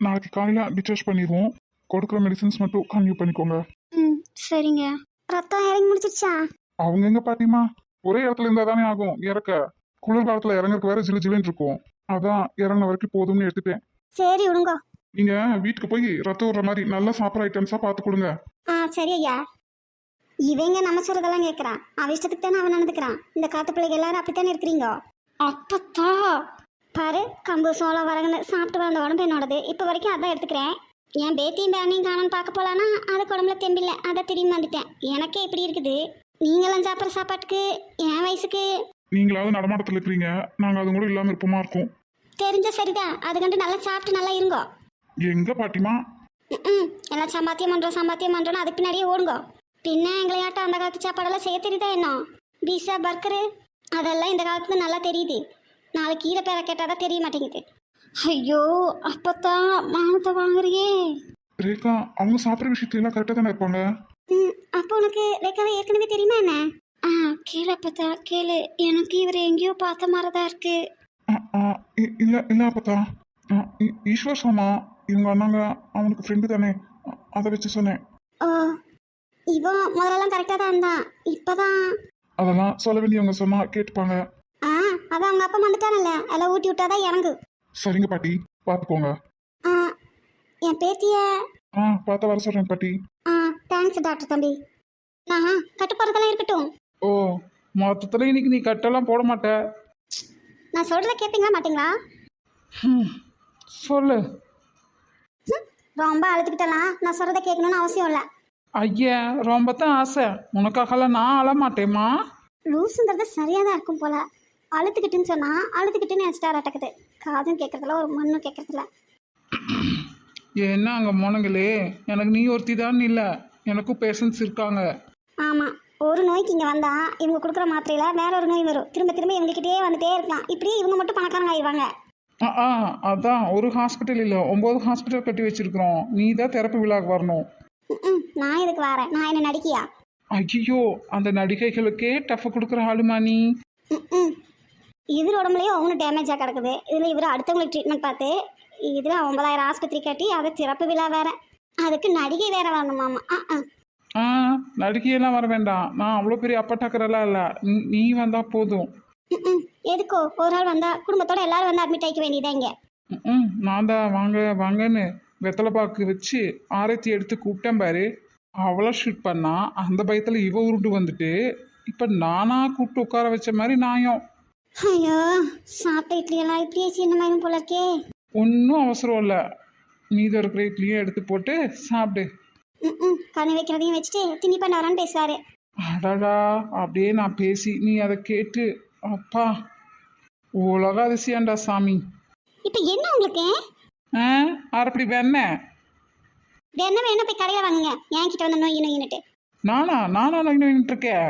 நாளைக்கு காலையில் டிஸ்சார்ஜ் பண்ணிடுவோம். கொடுக்குற மெடிசன்ஸ் மட்டும் கன்டினியூ பண்ணிக்கோங்க. ம் சரிங்க. ரத்தம் இறங்கி முடிச்சிருச்சா? அவங்க எங்க பாட்டிமா, ஒரே இடத்துல இருந்தா தானே ஆகும் இறக்க. குளிர் காலத்துல இறங்குறதுக்கு வேற ஜிலு ஜிலுன்னு இருக்கும். அதான் இறங்கின வரைக்கும் போதும்னு எடுத்துட்டேன். சரி விடுங்க. நீங்க வீட்டுக்கு போய் ரத்தம் விடுற மாதிரி நல்லா சாப்பிட்ற ஐட்டம்ஸா பார்த்து கொடுங்க. சரி ஐயா. இவங்க நம்ம சொல்றதெல்லாம் கேட்கறான். அவன் இஷ்டத்துக்கு தானே அவன் நடந்துக்கிறான். இந்த காத்து பிள்ளைங்க எல்லாரும் அப்படித்தானே இருக்கிறீங்க. அப்பத்தா பாரு, கம்பு சோளம் வரகுன்னு சாப்பிட்டு வந்த உடம்பு என்னோடது. இப்போ வரைக்கும் அதான் எடுத்துக்கிறேன். என் பேத்தியும் பேரனையும் காணான்னு பார்க்க போலான்னா அதுக்கு உடம்புல தெம்பில்லை. அதை திரும்பி வந்துட்டேன். எனக்கே இப்படி இருக்குது. நீங்களும் சாப்பிட்ற சாப்பாட்டுக்கு என் வயசுக்கு. நீங்களாவது நடமாட்டத்தில் இருக்கிறீங்க, நாங்கள் அது கூட இல்லாமல் இருப்போமா இருக்கும். தெரிஞ்ச சரிதான். அது கண்டு நல்லா சாப்பிட்டு நல்லா இருங்கோ. எங்க பாட்டிமா? எல்லாம் சம்பாத்தியம் பண்ணுறோன்னு அதுக்கு பின்னாடியே ஓடுங்கோ. பின்ன எங்களையாட்டம் அந்த காலத்து சாப்பாடெல்லாம் செய்ய தெரியுதா என்ன? பீஸா பர்கரு அதெல்லாம் இந்த காலத்துல நல்லா தெரியுது. நாளைக்கு கீரை பேரை கேட்டால் தான் தெரிய மாட்டேங்குது. ஐயோ அப்பத்தான் மானத்தை வாங்குறியே. ரேகா, அவங்க சாப்பிட்ற விஷயத்துல எல்லாம் கரெக்டாக தானே இருப்பாங்க. அப்போ உனக்கு ரேகாவை ஏற்கனவே தெரியுமா என்ன? கேளு அப்பத்தா கேளு. எனக்கு இவர் எங்கேயோ பார்த்த மாதிரி தான் இருக்கு. இல்லை இல்லை அப்பத்தா, ஈஸ்வர் சொன்னா இவங்க அண்ணாங்க அவனுக்கு ஃப்ரெண்டு தானே, அதை வச்சு சொன்னேன். ஓ, இவன் முதல்லலாம் கரெக்டாக தான் இருந்தான். இப்போதான் அதெல்லாம் சொல்ல வேண்டியவங்க சொன்னா கேட்டுப்பாங்க. அதான் அவங்க அப்பா வந்துட்டானல்ல, எல்லாம் ஊட்டி விட்டாதான் இறங்கு. சரிங்க பாட்டி, பார்த்துக்கோங்க. என் பேத்திய பார்த்த வர சொல்றேன் பாட்டி. தேங்க்ஸ் டாக்டர் தம்பி. நான் கட்டு போகிறதெல்லாம் இருக்கட்டும். ஓ, மொத்தத்தில் இன்னைக்கு நீ கட்டெல்லாம் போட மாட்ட. நான் சொல்கிறத கேட்பீங்களா மாட்டீங்களா? சொல்லு. ரொம்ப அழுத்துக்கிட்டலாம். நான் சொல்கிறத கேட்கணும்னு அவசியம் இல்லை. ஐயா, ரொம்ப தான் ஆசை. உனக்காகலாம் நான் அழ மாட்டேம்மா. லூஸுங்கிறது சரியாக தான் இருக்கும் போல. அழுத்துக்கிட்டுன்னு சொன்னால் அழுத்துக்கிட்டுன்னு நினச்சிட்டார் அட்டக்குது. காதும் கேட்குறதில்ல, ஒரு மண்ணும் கேட்குறதில்ல. என்ன அங்கே போனங்களே, எனக்கு நீ ஒருத்தி தான் இல்லை, எனக்கும் பேஷன்ஸ் இருக்காங்க. ஆமாம், ஒரு நோய்க்கு இங்கே வந்தால் இவங்க கொடுக்குற மாத்திரையில் வேற ஒரு நோய் வரும். திரும்ப திரும்ப இவங்ககிட்டயே வந்துட்டே இருக்கலாம். இப்படியே இவங்க மட்டும் பணக்காரங்க ஆயிடுவாங்க. அதான் ஒரு ஹாஸ்பிட்டல் இல்லை, 9 ஹாஸ்பிட்டல் கட்டி வச்சிருக்கிறோம். நீ தான் தெரப்பி விழாக்கு வரணும். நான் இதுக்கு வரேன். நான் என்ன நடிக்கையா? ஐயோ, அந்த நடிகைகளுக்கே டஃப் கொடுக்குற ஆளுமா நீ. இவர் உடம்புலையும் அவனு டேமேஜாக கிடக்குது. இதில் இவர் அடுத்தவங்களுக்கு ட்ரீட்மெண்ட் பார்த்து இதில் 9,000 ஆஸ்பத்திரி கட்டி அதை திறப்பு விழா வேற. அதுக்கு நடிகை வேற வரணுமாமா. நடிகையெல்லாம் வர வேண்டாம். நான் அவ்வளோ பெரிய அப்பட்டாக்கிறெல்லாம் இல்லை, நீ வந்தா போதும். எதுக்கோ ஒரு ஆள் வந்தா குடும்பத்தோட எல்லாரும் வந்து அட்மிட் ஆகிக்க வேண்டியதான் இங்கே. நான் தான் வாங்க வாங்கன்னு வெத்தலை பாக்கு வச்சு ஆரத்தி எடுத்து கூப்பிட்டேன் பாரு. அவளை ஷூட் பண்ணா அந்த பயத்தில் இவ உருண்டு வந்துட்டு இப்போ நானா கூப்பிட்டு உட்கார வச்ச மாதிரி நாயம். ஐயோ, சாப்பிட்ட இட்லியெல்லாம் இப்படியே சின்ன மாதிரி போல இருக்கே. ஒன்றும் அவசரம் இல்லை, மீதம் இருக்கிற இட்லியும் எடுத்து போட்டு சாப்பிடு. கண்ணு வைக்கிறதையும் வச்சுட்டு திணி பண்ண வரான்னு பேசுவாரு. அடடா, அப்படியே நான் பேசி நீ அதை கேட்டு அப்பா உலக அதிசயம்டா சாமி. இப்போ என்ன உங்களுக்கு? அப்படி வேண வேணா போய் கடையில் வாங்குங்க. என் கிட்ட வந்து நோய் நோயின்னுட்டு. நானா நோயின்ட்டு இருக்கேன்.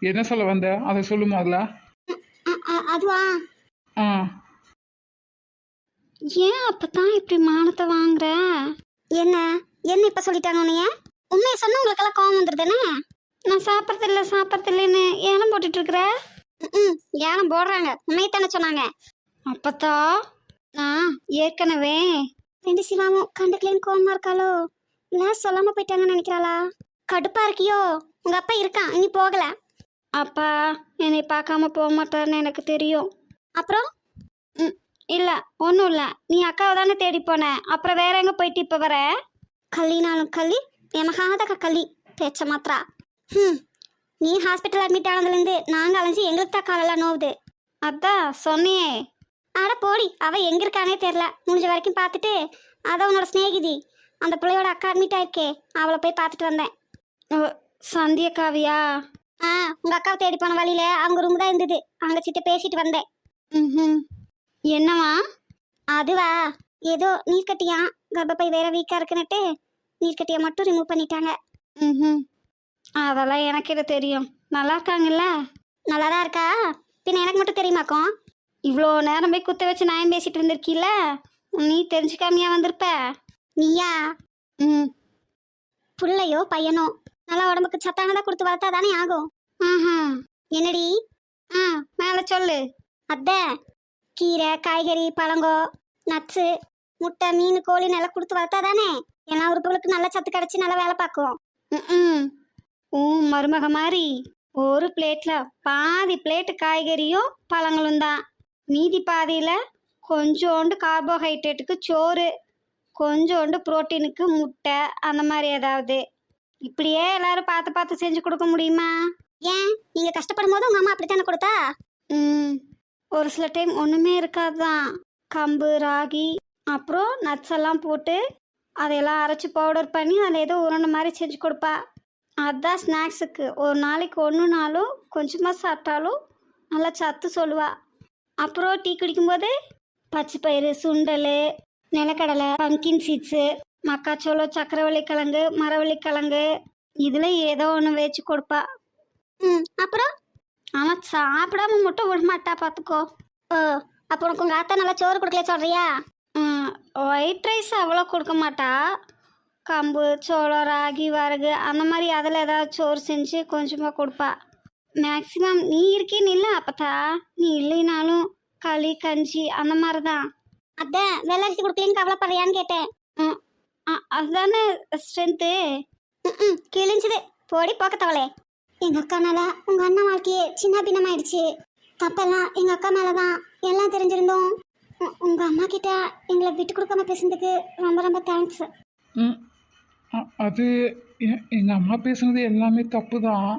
என்ன சொல்ல வந்த அதை சொல்லுமா அதில்? அதுவா? ஏன் அப்பதான் இப்படி மானத்தை வாங்குற? என்ன இப்ப சொல்லிட்டாங்க உன்னைய? உண்மையை சொன்னா உங்களுக்கெல்லாம் கோவம் வந்துருதுன்னு. நான் சாப்பிட்றதில்லன்னு ஏனம் போட்டுட்டு இருக்கிற. ஏனம் போடுறாங்க, உண்மையத்தானே சொன்னாங்க. அப்பத்தா நான் ஏற்கனவே 2 சிவாமும் கண்டுக்கலேன்னு கோவமா இருக்காளோ, இல்லை சொல்லாம போயிட்டாங்கன்னு நினைக்கிறாளா? கடுப்பா இருக்கியோ? உங்க அப்பா இருக்கான், இனி போகல. அப்பா என்னை பார்க்காம போக மாட்டாருன்னு எனக்கு தெரியும். அப்புறம்? இல்லை ஒன்றும் இல்லை. நீ அக்காவை தானே தேடி போன, அப்புறம் வேற எங்கே போயிட்டு இப்போ வர? கல்லினாலும் கள்ளி எமகாத கள்ளி பேச்ச மாத்திரா. நீ ஹாஸ்பிட்டல் அட்மிட் ஆனதுலேருந்து நாங்கள் அலைஞ்சி எங்களுக்கு தான் காலெல்லாம் நோவுது. அதான் சொன்னியே. அட போடி, அவள் எங்கே இருக்கானே தெரில. முடிஞ்ச வரைக்கும் பார்த்துட்டு அதான் உன்னோட ஸ்நேகிதி அந்த பிள்ளையோட அக்கா அட்மிட் ஆயிருக்கே, அவளை போய் பார்த்துட்டு வந்தேன். சந்தியக்காவியா? உங்கள் அக்காவை தேடி போன வழியில் அவங்க ரூம் தான் இருந்தது. அங்கே சிட்ட பேசிட்டு வந்தேன். என்னவா? அதுவா, ஏதோ நீர்க்கட்டியா, கர்ப்பப்பை வேற வீக்காக இருக்குன்னுட்டு நீர்க்கட்டியை மட்டும் ரிமூவ் பண்ணிட்டாங்க. அதெல்லாம் எனக்கு இது தெரியும். நல்லா இருக்காங்கல்ல? நல்லா தான் இருக்கா. பின்ன எனக்கு மட்டும் தெரியுமாக்கும்? இவ்வளோ நேரம் போய் குத்த வச்சு நான் பேசிட்டு இருந்திருக்கீல்ல, நீ தெரிஞ்சுக்காமையா வந்திருப்ப. நீயா? பிள்ளையோ பையனோ நல்லா உடம்புக்கு சத்தானதாக கொடுத்து வளர்த்தா தானே ஆகும். என்னடி? மேலே சொல்லு. அத்தை கீரை காய்கறி பழங்கோ நட்ஸு முட்டை மீன் கோழி நல்லா கொடுத்து வளர்த்தா தானே எல்லா உறுப்புகளுக்கு நல்ல சத்து கிடச்சி நல்லா வேலை பார்க்கும். ம் மருமக மாதிரி ஒரு பிளேட்ல பாதி பிளேட்டு காய்கறியும் பழங்களும் தான், மீதி பாதியில் கொஞ்சோண்டு கார்போஹைட்ரேட்டுக்கு சோறு, கொஞ்சோண்டு புரோட்டீனுக்கு முட்டை, அந்த மாதிரி ஏதாவது. இப்படியே எல்லாரும் பார்த்து பார்த்து செஞ்சு கொடுக்க முடியுமா? ஏன் நீங்க கஷ்டப்படும் போது உங்க அம்மா அப்படித்தானே கொடுத்தா? ஒரு சில டைம் ஒண்ணுமே இருக்காதுதான். கம்பு ராகி அப்புறம் நட்ஸ் எல்லாம் போட்டு அதையெல்லாம் அரைச்சி பவுடர் பண்ணி அதில் ஏதோ உருண்டை மாதிரி செஞ்சு கொடுப்பா. அதுதான் ஸ்நாக்ஸுக்கு. ஒரு நாளைக்கு ஒன்றுனாலும் கொஞ்சமாக சாப்பிட்டாலும் நல்லா சத்து சொல்லுவா. அப்புறம் டீ குடிக்கும்போது பச்சை பயிறு சுண்டல் நிலக்கடலை பம்கின் சீட்ஸு மக்காச்சோளம் சக்கரவள்ளிக்கிழங்கு மரவள்ளிக்கிழங்கு இதில் ஏதோ ஒன்று வச்சு கொடுப்பா. அப்புறம் ஆனால் சாப்பிடாம மட்டும் விட மாட்டா பார்த்துக்கோ. ஓ அப்போ உனக்கு உங்கள் அத்தை நல்லா சோறு கொடுக்கல சொல்கிறியா? ஒயிட் ரைஸ் அவ்வளோ கொடுக்க மாட்டா. கம்பு சோளம் ராகி வரகு அந்த மாதிரி அதில் ஏதாவது சோறு செஞ்சு கொஞ்சமாக கொடுப்பா. மேக்ஸிமம் நீ இருக்கேன்னு இல்லை அப்பத்தா, நீ இல்லைனாலும் களி கஞ்சி அந்த மாதிரி தான். அதான் வெள்ளரிசி கொடுக்கலன்னு கவலைப்படுறியான்னு கேட்டேன். அதுதானே ஸ்ட்ரென்த்து. கிழிஞ்சுது போடி போக்கத்தவளே. எங்கள் அக்கானால உங்கள் அண்ணன் வாழ்க்கையே சின்ன பின்னமாயிடுச்சு. தப்பெல்லாம் எங்கள் அக்கா மேலே தான். எல்லாம் தெரிஞ்சிருந்தோம் உங்கள் அம்மா கிட்ட எங்களை விட்டு கொடுக்காம பேசுனதுக்கு ரொம்ப ரொம்ப தேங்க்ஸ். அது எங்கள் அம்மா பேசுனது எல்லாமே தப்பு தான்.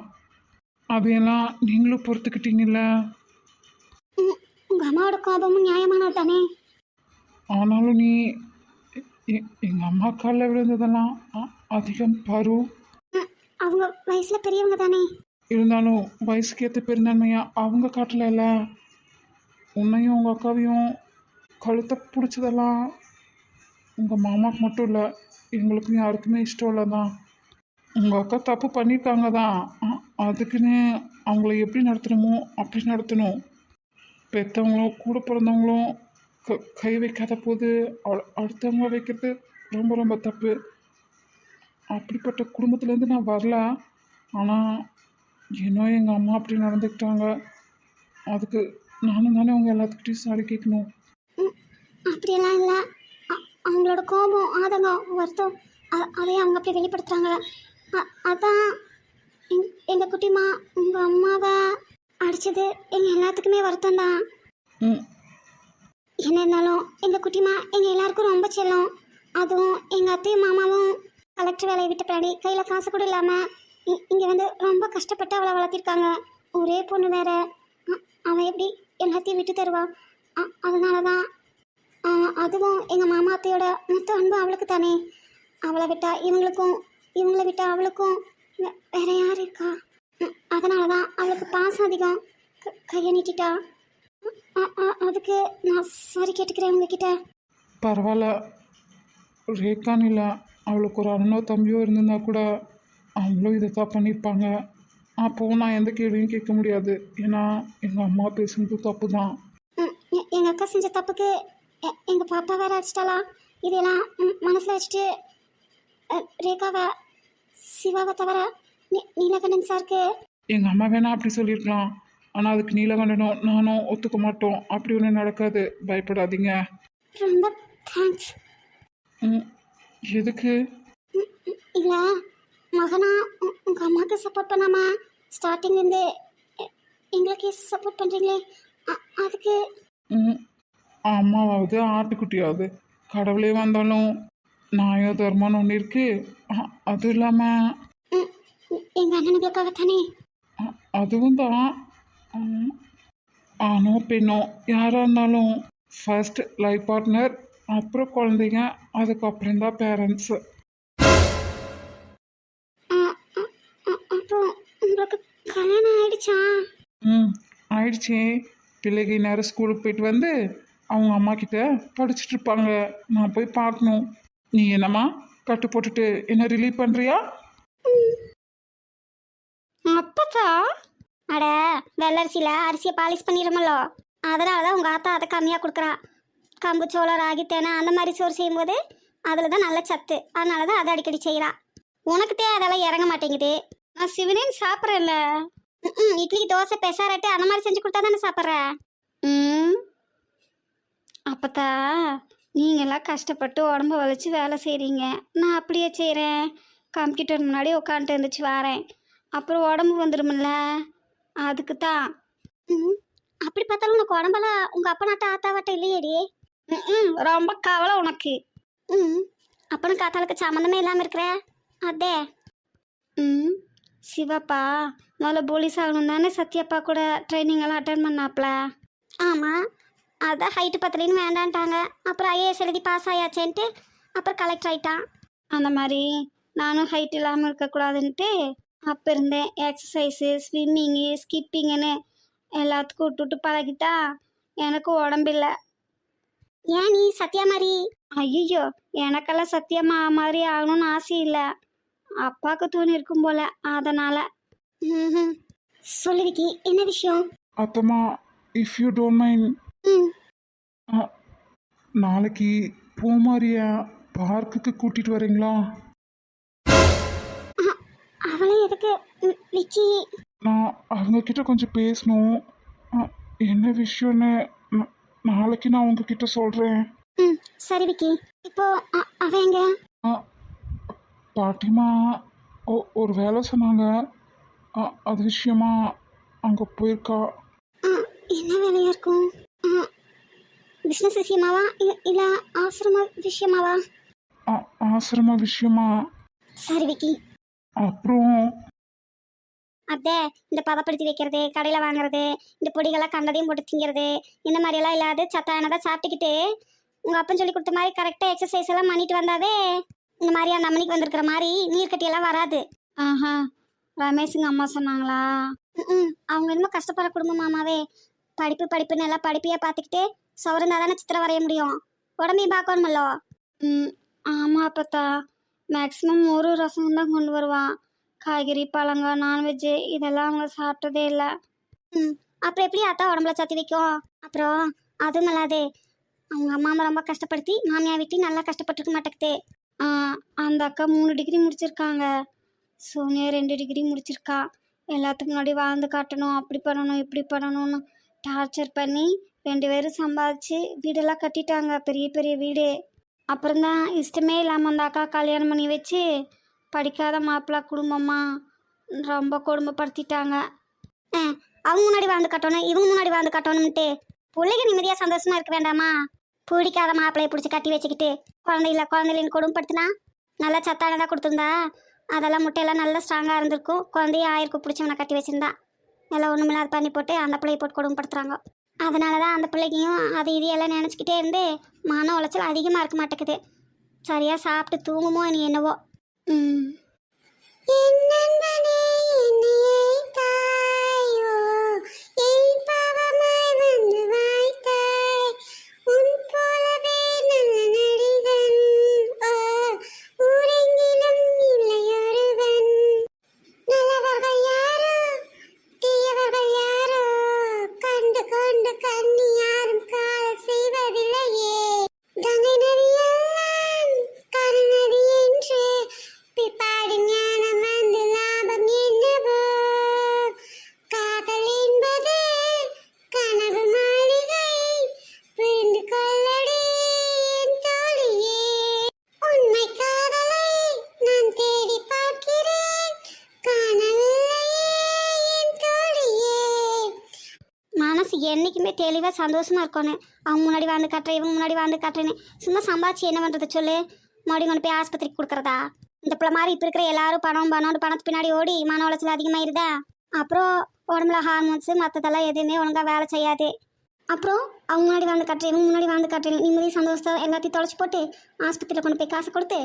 அதையெல்லாம் நீங்களும் பொறுத்துக்கிட்டீங்கல்ல. உங்கள் அம்மாவோட கோபமும் நியாயமானது தானே. ஆனாலும் நீ எங்கள் அம்மா காலில் விழுந்ததெல்லாம் அதிகம் பரு. அவங்க வயசில் பெரியவங்க தானே. இருந்தாலும் வயசுக்கு ஏற்ற பெருந்தன்மையா அவங்க காட்டல. உன்னையும் உங்கள் அக்காவையும் கழுத்தை பிடிச்சதெல்லாம் உங்கள் மாமாவுக்கு மட்டும் இல்லை, எங்களுக்கும் யாருக்குமே இஷ்டம் இல்லை தான். உங்கள் அக்கா தப்பு பண்ணியிருக்காங்க தான். அதுக்குன்னு அவங்கள எப்படி நடத்தணுமோ அப்படி நடத்தணும். பெற்றவங்களும் கூட பிறந்தவங்களும் கை வைக்காத போது அடுத்தவங்க வைக்கிறது ரொம்ப ரொம்ப தப்பு. அப்படிப்பட்ட குடும்பத்துலேருந்து நான் வரல. ஆனால் இன்னும் எங்கள் அம்மா அப்படி நடந்துக்கிட்டாங்க. அதுக்கு நானும் தானே அவங்க எல்லாத்துக்கிட்டையும் சாரி கேட்கணும். அப்படியெல்லாம் இல்லை. அவங்களோட கோபம் ஆதங்கம் வருத்தம் அதையே அவங்க அப்படி வெளிப்படுத்துகிறாங்க. அதான் எங்கள் குட்டிமா உங்கள் அம்மாவை அடித்தது எங்கள் எல்லாத்துக்குமே வருத்தம் தான். என்ன இருந்தாலும் எங்கள் குட்டிமா எங்கள் எல்லாருக்கும் ரொம்ப செல்லம். அதுவும் எங்கள் அத்தையும் மாமாவும் கலெக்டர் வேலையை விட்ட பின்னாடி கையில் காசு கூட இல்லாமல் இங்கே வந்து ரொம்ப கஷ்டப்பட்டு அவளை வளர்த்திருக்காங்க. ஒரே பொண்ணு வேற. அவள் எப்படி எல்லாத்தையும் விட்டு தருவா? அதனால தான். அதுவும் எங்கள் மாமா அத்தையோட மொத்த அன்பு அவளுக்கு தானே. அவளை விட்டா இவங்களுக்கும் இவங்கள விட்டா அவளுக்கும் வேற யார் இருக்கா? அதனால தான் அவளுக்கு பாசம் அதிகம். கையை நீட்டிட்டா. அதுக்கு நான் சாரி கேட்டுக்கிறேன் உங்ககிட்ட. பரவாயில்ல, ரேகான்னு இல்லை, அவளுக்கு ஒரு அண்ணனோ தம்பியோ இருந்திருந்தா கூட அவங்களும் இதை தான் பண்ணியிருப்பாங்க. அப்போவும் நான் எந்த கேள்வியும் கேட்க முடியாது. ஏன்னா எங்கள் அம்மா பேசுனது தப்பு தான். எங்கள் அக்கா செஞ்ச தப்புக்கு எங்கள் பாப்பா வேற அடிச்சிட்டாளா? இதெல்லாம் மனசில் வச்சுட்டு ரேகாவை சிவாவை தவிர நீலகண்டன் சாருக்கு எங்கள் அம்மா வேணா அப்படி சொல்லியிருக்கலாம். ஆனால் அதுக்கு நீலகண்டனும் நானும் ஒத்துக்க மாட்டோம். அப்படி ஒன்றும் நடக்காது, பயப்படாதீங்க. ரொம்ப தேங்க்ஸ். எதுக்கு? இல்லை மகனா உங்கள் அம்மாவுக்கு சப்போர்ட் பண்ணாமா ஸ்டார்டிங்லேருந்து எங்களுக்கே சப்போர்ட் பண்ணுறீங்களே அதுக்கு. அம்மாவாவது ஆட்டுக்குட்டியாவது கடவுளே வந்தாலும் நாயோ தர்மம்னு ஒன்று இருக்கு. அதுவும் இல்லாமல் எங்கள் அண்ணனுங்களுக்காக தானே. அதுவும் தான். ஆணோ பெண்ணோ யாராக இருந்தாலும் ஃபர்ஸ்ட் லைஃப் பார்ட்னர், அப்புறம் குழந்தைங்க, அதுக்கப்புறம் தான் பேரண்ட்ஸு. அப்போ உங்களுக்கு கல்யாணம் ஆயிடுச்சா? ஆயிடுச்சே. பிள்ளைங்க நேரம் ஸ்கூலுக்கு போயிட்டு வந்து அவங்க அம்மா கிட்ட படிச்சுட்டு இருப்பாங்க. நான் போய் பார்க்கணும். நீ என்னம்மா கட்டு போட்டுட்டு என்ன ரிலீவ் பண்ணுறியா? அப்பதா அட வெள்ளரிசியில் அரிசியை பாலிஷ் பண்ணிடுமல்லோ, அதனால தான் உங்கள் ஆத்தா அதை கம்மியாக கொடுக்குறா. கம்பு சோளம் ராகி தேனை அந்த மாதிரி சோறு செய்யும்போது அதில் தான் நல்ல சத்து. அதனால தான் அதை அடிக்கடி செய்கிறா. உனக்குத்தே அதெல்லாம் இறங்க மாட்டேங்குது. நான் சிவனேன்னு சாப்பிட்றேன்ல. இட்லிக்கு தோசை பெசாரட்டு அந்த மாதிரி செஞ்சு கொடுத்தா தானே சாப்பிட்ற. அப்பத்தா நீங்களாம் கஷ்டப்பட்டு உடம்ப வளைச்சி வேலை செய்கிறீங்க, நான் அப்படியே செய்கிறேன். கம்ப்யூட்டர் முன்னாடி உட்காந்துட்டு இருந்துச்சு வரேன், அப்புறம் உடம்பு வந்துடும்ல, அதுக்கு தான். ம் அப்படி பார்த்தாலும் உனக்கு உடம்பெல்லாம் உங்கள் அப்பா நாட்ட ஆத்தாவாட்ட இல்லையேடி. ம் ரொம்ப கவலை உனக்கு. ம் அப்பனும் காத்தாளுக்கு சம்மந்தமே இல்லாமல் இருக்கிற அதே. ம் சிவப்பா முதல்ல போலீஸ் ஆகணும் தானே சத்யப்பா கூட ட்ரைனிங் எல்லாம் அட்டன் பண்ணாப்ல. ஆமாம், அதான் ஹைட்டு பத்தலின்னு வேண்டான்ட்டாங்க. அப்புறம் ஐஏஎஸ் எழுதி பாஸ் ஆயாச்சேன்ட்டு அப்புறம் கலெக்டர் ஆகிட்டான். அந்த மாதிரி நானும் ஹைட் இல்லாமல் இருக்கக்கூடாதுன்ட்டு அப்போ இருந்தேன். எக்ஸசைஸு, ஸ்விம்மிங்கு, ஸ்கிப்பிங்குன்னு எல்லாத்துக்கும் விட்டுட்டு பழகிட்டா எனக்கு உடம்பில்லை. ஏன் நீ சத்யா மாதிரி? ஐயோ, எனக்கெல்லாம் சத்தியமா மாதிரி ஆகணும்னு ஆசை இல்லை. அப்பாவுக்கு தோணி இருக்கும் போல, அதனால. ம் சொல்லு விக்கி, என்ன விஷயம்? அத்தம்மா, இஃப் யூ டோன்ட் மைண்ட், ம் நாளைக்கு பூமாரிய பார்க்குக்கு கூட்டிட்டு வரீங்களா? அவளை எதுக்கு விக்கி? நான் அவங்க கிட்ட கொஞ்சம் பேசணும். என்ன விஷயம்னு நாளைக்கு நான் உங்ககிட்ட சொல்கிறேன். ம் சரி விக்கி. இப்போ அவன் எங்க? பாட்டிமா ஒரு வேலை சொன்னாங்க. அது விஷயமா அங்கே போயிருக்கா. என்ன வேலையா இருக்கும்? பிஸ்னஸ் விஷயமாவா இல்லை ஆசிரம விஷயமாவா? ஆசிரம விஷயமா. சரி விக்கி. அப்புறம் அதே இந்த பதப்படுத்தி வைக்கிறது, கடையில் வாங்குறது, இந்த பொடிகள்லாம் கண்டதையும் போட்டு திங்கிறது, இந்த மாதிரியெல்லாம் இல்லாது சத்தானதாக சாப்பிட்டுக்கிட்டு உங்கள் அப்பன் சொல்லி கொடுத்த மாதிரி கரெக்டாக எக்ஸசைஸ் எல்லாம் பண்ணிட்டு வந்தாவே இந்த மாதிரி அந்த அம்மனிக்கு வந்திருக்கிற மாதிரி நீர்க்கட்டியெல்லாம் வராது. ஆஹா, ரமேஷுங்க அம்மா சொன்னாங்களா? ம் அவங்க இன்னும் கஷ்டப்படுற குடும்பம் மாமாவே. படிப்புன்னு எல்லாம் படிப்பையே பார்த்துக்கிட்டு சௌரந்தா தானே சித்திரம் வரைய முடியும், உடம்பையும் பார்க்கணுமல்லோ. ம் ஆமாம் அப்பத்தா, மேக்ஸிமம் ஒரு ரசம் தான் கொண்டு வருவான். காய்கறி, பழங்க, நான்வெஜ்ஜு இதெல்லாம் அவங்க சாப்பிட்டதே இல்லை. ம் அப்புறம் எப்படி அத்தா உடம்புல சத்தி வைக்கும்? அப்புறம் அதுவும் நல்லாது, அவங்க அம்மா ரொம்ப கஷ்டப்படுத்தி மாமியார் வீட்டு நல்லா கஷ்டப்பட்டுருக்க மாட்டேங்குது. அந்த அக்கா 3 டிகிரி முடிச்சிருக்காங்க, சோனியா 2 டிகிரி முடிச்சிருக்கா. எல்லாத்துக்கும் முன்னாடி வாழ்ந்து காட்டணும், அப்படி பண்ணணும் இப்படி பண்ணணும்னு டார்ச்சர் பண்ணி 2 பேரும் சம்பாதிச்சு வீடெல்லாம் கட்டிட்டாங்க, பெரிய பெரிய வீடு. அப்புறம்தான் இஷ்டமே இல்லாமல் அந்த அக்கா கல்யாணம் பண்ணி வச்சு படிக்காத மாப்பிள்ளை குடும்பமா ரொம்ப கொடுமைப்படுத்திட்டாங்க. அவங்க முன்னாடி வாழ்ந்து கட்டணும், இவங்க முன்னாடி வாழ்ந்து கட்டணும்ட்டு பிள்ளைங்க நிம்மதியாக சந்தோஷமா இருக்க வேண்டாமா? பிடிக்காத மாப்பிள்ளையை பிடிச்சி கட்டி வச்சுக்கிட்டு குழந்தையிலன்னு கொடுமைப்படுத்தினா நல்லா சத்தானதாக கொடுத்துருந்தா அதெல்லாம் முட்டையெல்லாம் நல்லா ஸ்ட்ராங்காக இருந்திருக்கும். குழந்தைய ஆயிருக்கும் பிடிச்சவனை கட்டி வச்சுருந்தா எல்லாம் ஒன்றுமில்லாத பண்ணி போட்டு அந்த பிள்ளையை போட்டு கொடுமைப்படுத்துகிறாங்க. அதனால தான் அந்த பிள்ளைக்கும் அது இதையெல்லாம் நினச்சிக்கிட்டே இருந்து மன உளைச்சல் அதிகமாக இருக்க மாட்டேங்குது. சரியாக சாப்பிட்டு தூங்குமோ நீ என்னவோ. ம் என்றைக்குமே தெளிவாக சந்தோஷமாக இருக்கணும். அவங்க முன்னாடி வாழ்ந்து காட்டுறேன், இவங்க முன்னாடி வாழ்ந்து காட்டுறேன்னு சும்மா சம்பாதிச்சு என்ன பண்ணுறது சொல்லு? மறுபடியும் கொண்டு போய் ஆஸ்பத்திரிக்கு கொடுக்குறதா? இந்த பிள்ளை மாதிரி இப்போ இருக்கிற எல்லாரும் பணத்து பின்னாடி ஓடி மன உளைச்சல் அதிகமாகிருதா. அப்புறம் உடம்புல ஹார்மோன்ஸு மற்றதெல்லாம் எதுவுமே ஒழுங்காக வேலை செய்யாது. அப்புறம் அவங்க முன்னாடி வாழ்ந்து காட்டுறேன், இவங்க முன்னாடி வாழ்ந்து காட்டுறேன், நிம்மதி சந்தோஷத்தை எல்லாத்தையும் தொலைச்சி போட்டு ஆஸ்பத்திரியில் கொண்டு போய் காசு கொடுத்து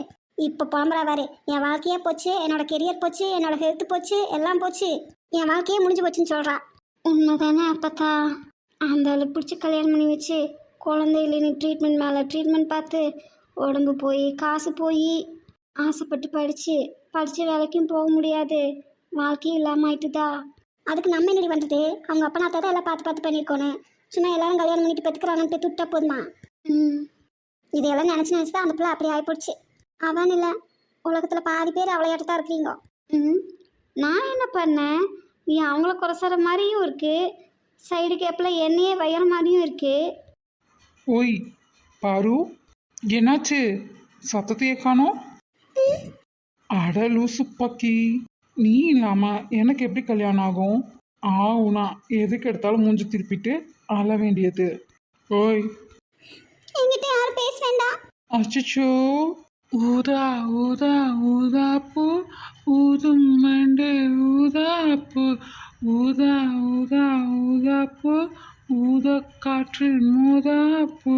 இப்போ புலம்புறா வேறு. என் வாழ்க்கையே போச்சு, என்னோட கெரியர் போச்சு, என்னோட ஹெல்த் போச்சு, எல்லாம் போச்சு, என் வாழ்க்கையே முடிஞ்சு போச்சுன்னு சொல்கிறா. உண்மைதானே அப்பத்தா? அந்த அளவுக்கு பிடிச்சி கல்யாணம் பண்ணி வச்சு குழந்தை இல்லைன்னு ட்ரீட்மெண்ட் மேலே ட்ரீட்மெண்ட் பார்த்து உடம்பு போய் காசு போய் ஆசைப்பட்டு படித்து வேலைக்கும் போக முடியாது, வாழ்க்கையும் இல்லாமல் ஆயிட்டுதா. அதுக்கு நம்ம என்னடி பண்ணுறது? அவங்க அப்பா நான் தான் எல்லாம் பார்த்து பண்ணியிருக்கோன்னு சும்மா எல்லாரும் கல்யாணம் பண்ணிட்டு பெற்றுக்கிறாங்கன்னு போய் துட்டா போதுமா? இதையெல்லாம் நினச்சி தான் அந்த பிள்ளை அப்படி ஆகிப்போச்சு. அவன் இல்லை, உலகத்தில் பாதி பேர் அவளையாட்டு தான் இருக்கிறீங்க. நான் என்ன பண்ணேன்? நீ அவங்கள குறைசார மாதிரியும் இருக்குது, சைடு கேப்பில் என்னையே வயற மாதிரியும் இருக்குது. ஓய் பாரு, என்னாச்சு? சத்தத்தையே காணோம். அட லூசு பக்கி, நீ இல்லாம எனக்கு எப்படி கல்யாணம் ஆகும்? ஆவுனா எதுக்கு எடுத்தாலும் மூஞ்சி திருப்பிட்டு அழ வேண்டியது. ஓய் என்கிட்ட யாரும் பேச வேண்டாம். அச்சோ, ஊதா ஊதா ஊதாப்பூ ஊதும் மண்டே ஊதாப்பூ ஊதா ஊதா ஊதாப்பூ ஊத காற்றில் மூதாப்பூ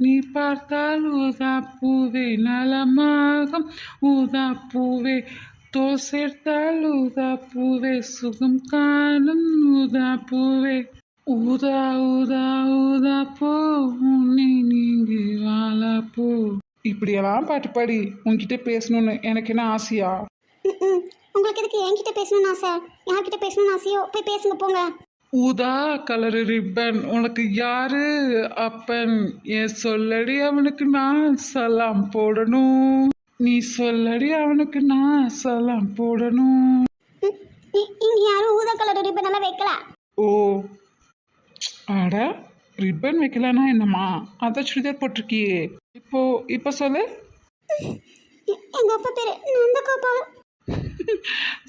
நீ பார்த்தால் ஊதாப்பூவே நலமாகும் ஊதாப்பூவே தோல் சேர்த்தால் ஊதாப்பூவே சுகம் காணும் ஊதாப்பூவே ஊதா ஊதா ஊதாப்பூ உன்னை நீங்கி வாழாப்பூ. இப்படியெல்லாம் பாட்டு பாடி உன்கிட்ட பேசணும்னு எனக்கு என்ன ஆசையா? உங்களுக்கு எதுக்கு என்கிட்ட பேசணும்னு ஆசை? யார்கிட்ட பேசணும்னு ஆசையோ போய் பேசுங்க போங்க. ஊதா கலரு ரிப்பன் உனக்கு யாரு அப்பன்? என் சொல்லடி அவனுக்கு நான் சலாம் போடணும். நீ சொல்லடி அவனுக்கு நான் சலாம் போடணும். இங்க யாரும் ஊதா கலர் ரிப்பன் எல்லாம் வைக்கல. ஓ, அட ரிப்பன் வைக்கலன்னா என்னம்மா? அதான் சுடிதார் போட்டிருக்கியே. இப்போ சொல்லு. எங்க அப்பா பேரு நந்தகோபால்.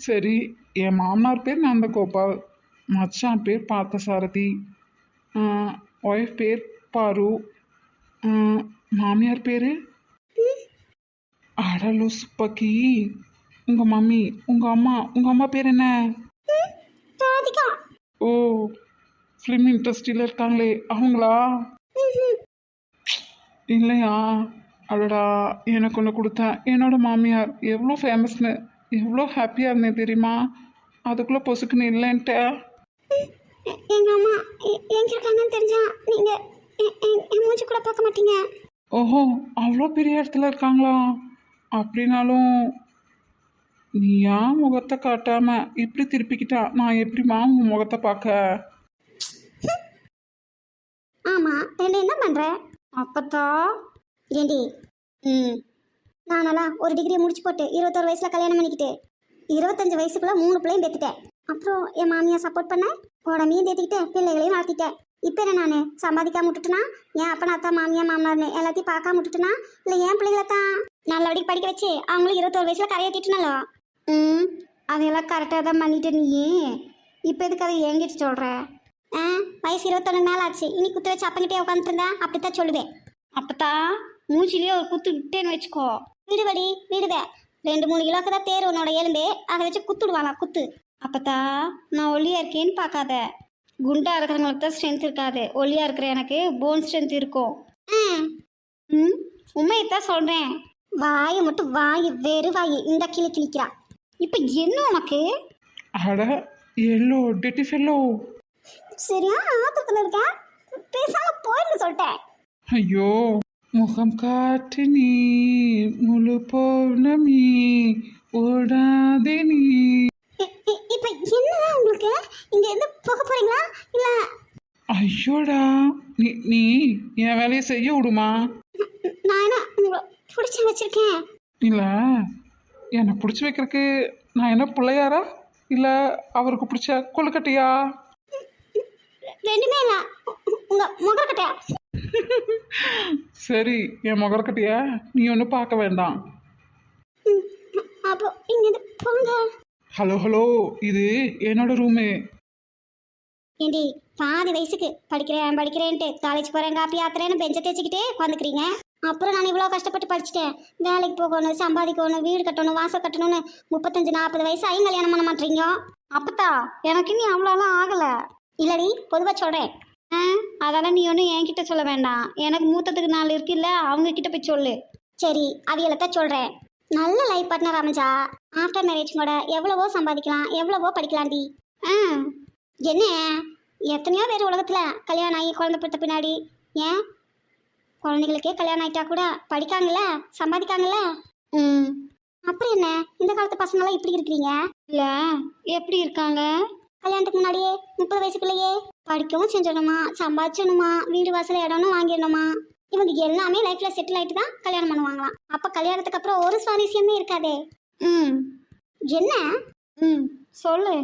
சரி, என் மாமனார் பேர் நந்தகோபால், மச்சான் பேர் பார்த்தசாரதி, ஒய்ஃப் பேர் பாரு, மாமியார் பேர் அடலூஸ் பக்கி. உங்கள் மம்மி உங்கள் அம்மா பேர் என்ன? ராதிகா. ஓ, ஃபிலிம் இண்டஸ்ட்ரியில் இருக்காங்களே அவங்களா? இல்லையா? அடடா, எனக்கு ஒன்று கொடுத்தேன். என்னோட மாமியார் எவ்வளோ ஃபேமஸ்னு எவ்வளோ ஹாப்பியாக இருந்தேன் தெரியுமா? அதுக்குள்ளே பொசுக்குன்னு இல்லைன்ட்ட. எங்க அம்மா எங்க இருக்காங்கன்னு தெரிஞ்சா நீங்க என் மூஞ்சி கூட பார்க்க மாட்டீங்க. ஓஹோ, அவ்வளோ பெரிய இடத்துல இருக்காங்களா? அப்படின்னாலும் நீ ஏன் முகத்தை காட்டாம இப்படி திருப்பிக்கிட்டா நான் எப்படிம்மா உன் முகத்தை பார்க்க? ஆமா, என்ன பண்ற? அப்பத்தா ஏண்டி? நானெல்லாம் ஒரு டிகிரி முடிச்சு போட்டு 21 வயசுல கல்யாணம் பண்ணிக்கிட்டு 25 வயசுக்குள்ள 3 பிள்ளையும் தேத்திட்டேன். அப்புறம் என் மாமியா சப்போர்ட் பண்ண உடம்பையும் தேத்திக்கிட்டு பிள்ளைகளையும் வளர்த்திட்டேன். இப்போ என்ன நான் சம்பாதிக்காம விட்டுட்டுனா, என் அப்பா அத்தா மாமியா மாமனார்னு எல்லாத்தையும் பார்க்காம விட்டுட்டுனா, இல்லை என் பிள்ளைகளை தான் நல்லபடிக்கு படிக்க வச்சு அவங்களும் 21 வயசுல கரையேற்றிட்டுனாலோ. அதையெல்லாம் கரெக்டாக தான் பண்ணிட்டு நீயே இப்போ எதுக்கு அதை என்கிட்ட சொல்கிற? வயசு 21 மேலே ஆச்சு, இனி குத்து வச்சு அப்பங்கிட்டே உட்காந்துட்டு இருந்தேன் அப்படித்தான் சொல்லுவேன். அப்பத்தான் மூச்சிலேயே ஒரு குத்து விட்டேன்னு வச்சுக்கோ. விடுபடி விடுவேன். 2-3 கிலோக்கு தான் தேர் உன்னோட எலும்பே, அதை வச்சு குத்துடுவானா குத்து. அப்பத்தா நான் ஒல்லியா இருக்கேன்னு பார்க்காத. குண்டா இருக்கிறவங்களுக்கு தான் ஸ்ட்ரென்த் இருக்காது, ஒல்லியா இருக்கிற எனக்கு போன் ஸ்ட்ரென்த் இருக்கும். உண்மையத்தான் சொல்கிறேன். வாயை மட்டும் வாய் வேறு வாய் இந்த கிளிக்கிறா. இப்போ என்ன உனக்கு? அட எல்லோ டெட்டி ஃபெல்லோ. சரியா ஆத்தத்தில் இருக்கேன், பேசாம போயிருந்து சொல்லிட்டேன். ஐயோ, முகம் காட்டு நீ முழு பௌர்ணமி ஓடாதே நீ. இப்போ என்னதான் உங்களுக்கு? இங்க இருந்து போக போறீங்களா இல்ல? ஐயோடா, நீ என் வேலையை செய்ய விடுமா? நான் என்ன உங்களை பிடிச்சி வச்சிருக்கேன்? இல்லை, என்னை பிடிச்சி வைக்கிறதுக்கு நான் என்ன பிள்ளையாரா இல்லை அவருக்கு பிடிச்ச கொழுக்கட்டையா? ரெண்டுமே இல்லை, உங்க முகக்கட்டையா? சரி, என் முகரக்கட்டைய நீ ஒன்றும் பார்க்க வேண்டாம். அப்போ இங்க இருந்து போங்க. ஹலோ, இது என்னோட ரூமு. ஏண்டி பாதி வயசுக்கு படிக்கிறேன்ட்டு காலேஜ் போகிறேன் காப்பி ஆத்துறேன்னு பெஞ்சை தேய்ச்சிக்கிட்டே உட்காந்துக்கிறீங்க. அப்புறம் நான் இவ்வளோ கஷ்டப்பட்டு படிச்சுட்டேன், வேலைக்கு போகணும், சம்பாதிக்கணும், வீடு கட்டணும், வாசல் கட்டணும்னு 35-40 வயசு ஆயும் கல்யாணம் பண்ண மாட்டீங்க. அப்பத்தா எனக்கு இன்னும் அவ்வளோலாம் ஆகலை. இல்லடி பொதுவாக சொல்கிறேன். அதெல்லாம் நீ ஒன்றும் என்கிட்ட சொல்ல வேண்டாம், எனக்கு மூத்தத்துக்கு 4 இருக்குல்ல, அவங்க கிட்ட போய் சொல்லு. சரி, அவியலத்தான் சொல்கிறேன். நல்ல லைஃப் பார்ட்னர் அமைஞ்சா ஆஃப்டர் மேரேஜ் கூட எவ்வளவோ சம்பாதிக்கலாம், எவ்வளவோ படிக்கலாம்டி. என்ன எத்தனையோ பேர் உலகத்தில் கல்யாணம் ஆகி குழந்தை பெற்ற பின்னாடி ஏன் குழந்தைகளுக்கே கல்யாணம் ஆகிட்டா கூட படிக்காங்கல்ல, சம்பாதிக்காங்கல்ல. அப்புறம் என்ன இந்த காலத்து பசங்களாம் இப்படி இருக்கிறீங்க? இல்லை எப்படி இருக்காங்க? கல்யாணத்துக்கு முன்னாடியே 30 வயசுக்குள்ளேயே படிக்கவும் செஞ்சிடணுமா, சம்பாதிச்சணுமா, வீடு வாசல் இடம்னு வாங்கிடணுமா. இவங்க எல்லாமே லைஃப்ல செட்டில் ஆகிட்டு தான் கல்யாணம் பண்ணுவாங்களாம். அப்போ கல்யாணத்துக்கு அப்புறம் ஒரு சுவாரஸ்யமே இருக்காதே. என்ன சொல்லு.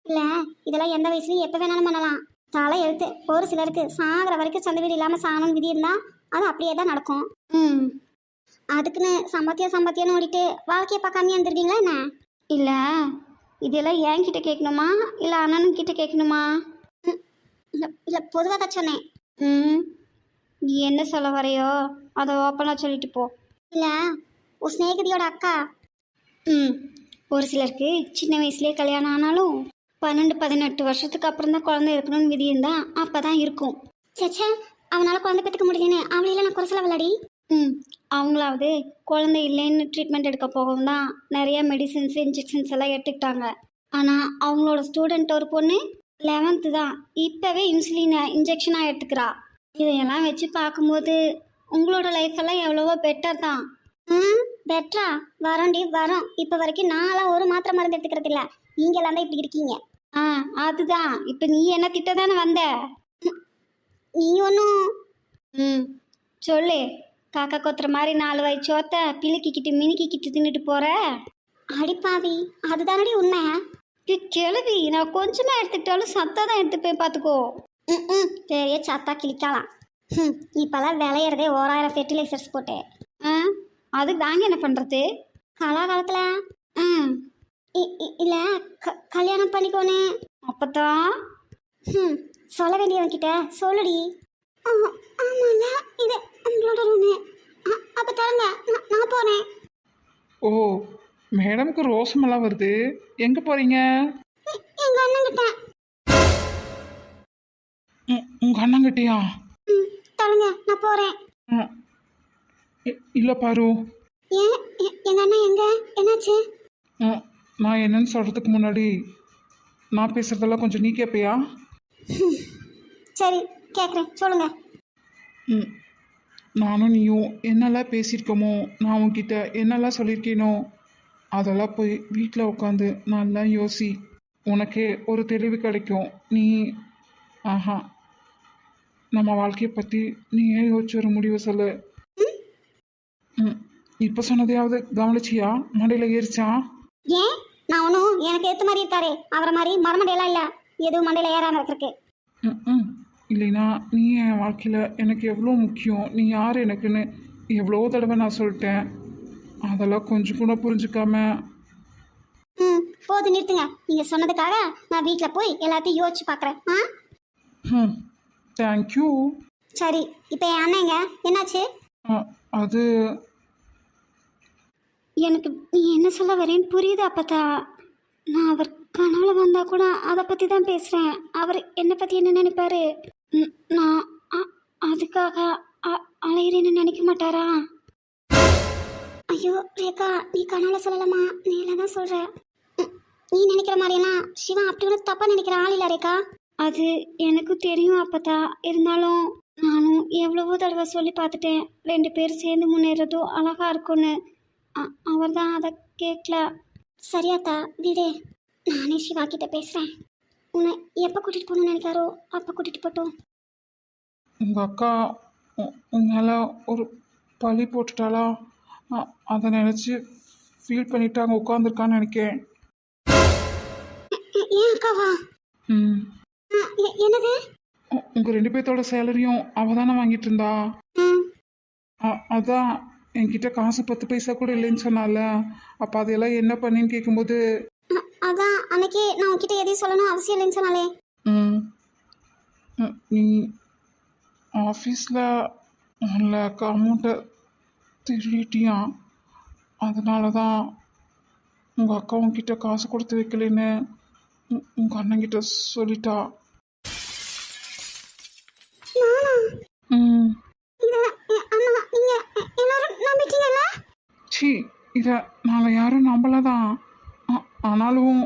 இல்லை இதெல்லாம் எந்த வயசுலையும் எப்போ வேணாலும் பண்ணலாம். தலை எழுத்து. ஒரு சிலருக்கு சாகிற வரைக்கும் சொந்த வீடு இல்லாமல் சாகணும்னு விதி இருந்தா அது அப்படியே தான் நடக்கும். அதுக்குன்னு சம்பாத்தியம்னு ஓடிட்டு வாழ்க்கையை பார்க்காம இருந்திருக்கீங்களா என்ன? இல்லை, இதெல்லாம் என்கிட்ட கேட்கணுமா இல்லை அண்ணனுக்கிட்ட கேட்கணுமா? இல்லை இல்லை, பொதுவாக தான் சொன்னேன். நீ என்ன சொல்ல வரையோ அதை ஓப்பனாக சொல்லிட்டு போ. இல்லை, உன் ஸ்நேகிதியோட அக்கா. ஒரு சிலருக்கு சின்ன வயசுலேயே கல்யாணம் ஆனாலும் 12-18 வருஷத்துக்கு அப்புறம் தான் குழந்தை இருக்கணும்னு விதி இருந்தா அப்போ தான் இருக்கும். சேச்சே, அவனால குழந்தை பெற்றுக்க முடியலன்னு அவளையெல்லாம் நான் குறைச்சல விளாடி. அவங்களாவது குழந்தை இல்லைன்னு ட்ரீட்மெண்ட் எடுக்க போகவும் தான் நிறைய மெடிசின்ஸ் இன்ஜெக்ஷன்ஸ் எல்லாம் எடுத்துக்கிட்டாங்க. ஆனால் அவங்களோட ஸ்டூடெண்ட் ஒரு பொண்ணு 11th தான், இப்போவே இன்சுலினை இன்ஜெக்ஷனாக எடுத்துக்கிறா. இதையெல்லாம் வச்சு பார்க்கும்போது உங்களோட லைஃப் எல்லாம் எவ்வளவோ பெட்டர் தான். பெட்டரா? வரோண்டி வரோம். இப்போ வரைக்கும் நான்லாம் ஒரு மாத்திரை மருந்து எடுத்துக்கிறது இல்லை. நீங்களாம் தான் இப்படி இருக்கீங்க. அதுதான். இப்போ நீ என்ன திட்ட தானே வந்த? நீ ஒன்றும் சொல்லு. காக்கா கொத்துற மாதிரி 4 வாய் சோத்த பிளுக்கிக்கிட்டு மினுக்கிக்கிட்டு தின்னுட்டு போற அடிப்பாவி. அதுதானடி உண்மை. கிளவி, நான் கொஞ்சமா எடுத்துக்கிட்டாலும் சத்தா தான் எடுத்துப்பேன் பார்த்துக்கோ. பெரிய சத்தா கிளிக்கலாம். இப்போல்லாம் விளையிறதே 1000 ஃபெர்டிலைசர்ஸ் போட்டு. அதுக்கு தாங்க என்ன பண்ணுறது? காலகாலத்தில் இல்லை கல்யாணம் பண்ணிக்கோனே. அப்போதான் சொல்ல வேண்டியவன்கிட்ட சொல்லுடி. ஆமாம்ல, இது உங்களோட ரூமு. அப்போ தரங்க, நான் போகிறேன். ஓ, மேடமுக்கு ரோசமெல்லாம் வருது. எங்கே போகிறீங்க? எங்கள் அண்ணங்கிட்ட. உங்கள் அண்ணங்கிட்டயா? தரங்க, நான் போகிறேன். இல்லை பாரு. ஏன் எங்கள் அண்ணன் எங்க? என்னாச்சு? நான் என்னன்னு சொல்கிறதுக்கு முன்னாடி நான் பேசுகிறதெல்லாம் கொஞ்சம் நீ கேட்பியா? சரி, கேட்குறேன், சொல்லுங்க. நானும் நீயும் என்னெல்லாம் பேசியிருக்கோமோ, நான் உன்கிட்ட என்னெல்லாம் சொல்லியிருக்கேனோ அதெல்லாம் போய் வீட்டில் உட்காந்து நல்லா யோசி. உனக்கே ஒரு தெளிவு கிடைக்கும். நீ நம்ம வாழ்க்கையை பற்றி நீ ஏன் யோசிச்சு ஒரு முடிவு சொல்லு. இப்போ சொன்னதையாவது கவனிச்சியா? மண்டையில் ஏறிச்சா? ஏன்? நான் ஒன்றும் எனக்கு ஏற்ற மாதிரி இருக்காரு. அவரை மாதிரி மரமண்டையெல்லாம் இல்லை. எதுவும் மண்டையில் ஏறாமல் இருக்கிறதுக்கு. இல்லைனா நீ என் வாழ்க்கையில் எனக்கு எவ்வளோ முக்கியம், நீ யார் எனக்குன்னு எவ்வளோ தடவை நான் சொல்லிட்டேன். அதெல்லாம் கொஞ்சம் கூட புரிஞ்சுக்காம. போது நிறுத்துங்க. நீங்கள் சொன்னதுக்காக நான் வீட்டில் போய் எல்லாத்தையும் யோசிச்சு பார்க்குறேன். தேங்க்யூ. சரி, இப்போ என் அண்ணங்க என்னாச்சு? அது எனக்கு நீ என்ன சொல்ல வரேன்னு புரியுது. அப்பத்தா நான் அவர் கனவுல வந்தால் கூட அதை பற்றி தான் பேசுகிறேன். அவர் என்னை பற்றி என்ன நினைப்பாரு? நான் அதுக்காக அலையிறேன்னு நினைக்க மாட்டாரா? ஐயோ ரேகா, நீ கனவுல சொல்லலாமா? நேரில் தான் சொல்கிற. நீ நினைக்கிற மாதிரியெல்லாம் சிவா அப்படி ஒன்று தப்பாக நினைக்கிற ஆள் இல்லை ரேகா. அது எனக்கு தெரியும் அப்பத்தா. இருந்தாலும் நானும் எவ்வளவோ தடவை சொல்லி பார்த்துட்டேன், 2 பேர் சேர்ந்து முன்னேறதும் அழகாக இருக்கும்னு. அவர் தான் அதை கேட்கல. சரியாத்தா, விடு. நானே சிவா கிட்ட பேசுகிறேன். உன்னை எப்போ கூட்டிகிட்டு போகணும்னு நினைக்காரோ அப்போ கூட்டிகிட்டு போட்டோம். உங்கள் அக்கா உன்னால ஒரு பழி போட்டுட்டாளா? அதை நினச்சி ஃபீல் பண்ணிட்டு அங்கே உட்காந்துருக்கான்னு நினைக்கிறேன். ஏன் அக்காவா? என்னது? உங்கள் 2 பேர்த்தோட சேலரியும் அவள் தானே வாங்கிட்டு இருந்தா. அதான் என்கிட்ட காசு 10 பைசா கூட இல்லைன்னு சொன்னால. அப்போ அதையெல்லாம் என்ன பண்ணின்னு கேட்கும்போது அதான் அன்னைக்கு நான் உன்கிட்ட எதையும் சொல்லணும் அவசியம் இல்லைன்னு சொன்னாலே. நீ ஆஃபீஸில் உன்னை அமௌண்ட்டை திருடிட்டியா? அதனால தான் உங்கள் அக்கா உன்கிட்ட காசு கொடுத்து வைக்கலன்னு உங்கள் அண்ணங்கிட்ட சொல்லிட்டா. சி, இதை நாங்கள் யாரும் நம்பலதான். ஆனாலும்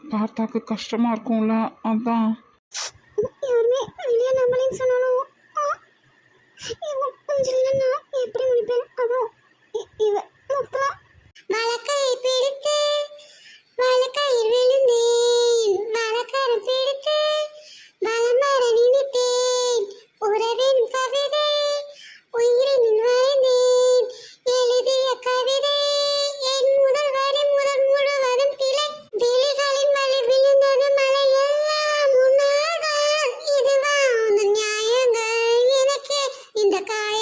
பார்த்தாக்கு கஷ்டமாக இருக்கும்ல, அதான். யாருமே வெளியே நம்பலன்னு சொன்னாலும் எப்படி முடிப்பேன்? அதுவும் வழக்கை பிடித்து வழக்கையில் விழுந்தேன், வழக்கரம் பிடித்து வளமர நினைத்தேன், உறவின் கவிதை உயிரின் வரைந்தேன், எழுதிய கவிதை என் முதல் வரி முதல் முழுவதும் பிழை, விழிகளின் வழி விழுந்தது மழை எல்லாம் உன்னால்தான் இந்த காய்